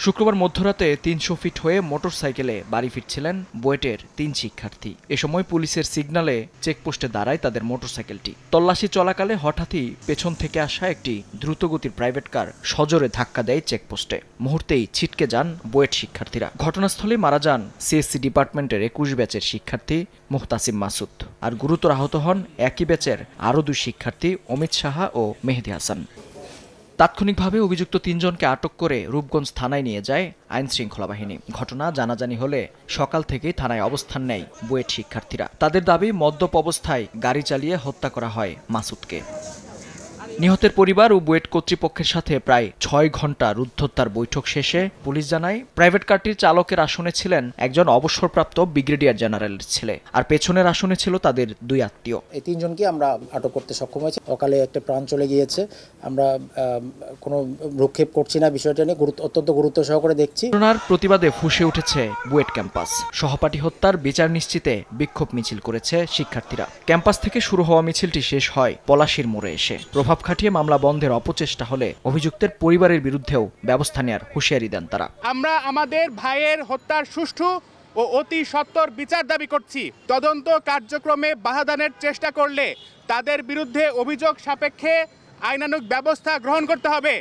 শুক্রবার মধ্যরাতে ৩০০ ফিট হয়ে মোটরসাইকেলে বাড়ি ফিরছিলেন বুয়েটের ৩ শিক্ষার্থী। এ সময় পুলিশের সিগন্যালে চেকপোস্টে দাঁড়ায় তাদের মোটরসাইকেলটি। তল্লাশি চলাকালে হঠাৎই পেছন থেকে আসা একটি দ্রুতগতির প্রাইভেট কার সজোরে ধাক্কা দেয় চেকপোস্টে। মুহূর্তেই ছিটকে যান বুয়েট শিক্ষার্থীরা। ঘটনাস্থলেই মারা যান সিএসসি ডিপার্টমেন্টের ২১ ব্যাচের শিক্ষার্থী মুহতাসিম মাসুদ। আর গুরুতর আহত হন একই ব্যাচের আরও ২ শিক্ষার্থী অমিত সাহা ও মেহেদী হাসান। তাৎক্ষণিকভাবে অভিযুক্ত ৩ জনকে আটক করে রূপগঞ্জ থানায় নিয়ে যায় আইনশৃঙ্খলা বাহিনী। ঘটনা জানাজানি হলে সকাল থেকেই থানায় অবস্থান নেয় বুয়েট শিক্ষার্থীরা। তাদের দাবি, মদ্যপ অবস্থায় গাড়ি চালিয়ে হত্যা করা হয় মাসুদকে। নিহতের পরিবার ও বুয়েট কর্তৃপক্ষের সাথে প্রায় ৬ ঘণ্টা রুদ্ধদ্বার বৈঠক শেষে পুলিশ জানায়, প্রাইভেট কারটির চালকের আসনে ছিলেন একজন অবসরপ্রাপ্ত ব্রিগেডিয়ার জেনারেলের ছেলে, আর পেছনের আসনে ছিল তাদের ২ আত্মীয়। এই ৩ জনকে আমরা আটক করতে সক্ষম হয়েছি। অকালে একটা প্রাণ চলে গিয়েছে। আমরা কোনো ভ্রুক্ষেপ করছি না, বিষয়টা নিয়ে অত্যন্ত গুরুত্ব সহকারে দেখছি। ঘটনার প্রতিবাদে ফুঁসে উঠেছে বুয়েট ক্যাম্পাস। সহপাঠী হত্যার বিচার নিশ্চিতে বিক্ষোভ মিছিল করেছে শিক্ষার্থীরা। ক্যাম্পাস থেকে শুরু হওয়া মিছিলটি শেষ হয় পলাশীর মোড়ে এসে। প্রভাব খাটিয়ে মামলা বন্ধের অপচেষ্টা হলে অভিযুক্তের পরিবারের বিরুদ্ধেও ব্যবস্থা নেওয়ার হুঁশিয়ারি দেন তারা। আমরা আমাদের ভাইয়ের হত্যার সুষ্ঠু ও অতি সত্বর বিচার দাবি করছি। তদন্ত কার্যক্রমে বাধা দানের চেষ্টা করলে তাদের বিরুদ্ধে অভিযোগ সাপেক্ষে আইনানুগ ব্যবস্থা গ্রহণ করতে হবে।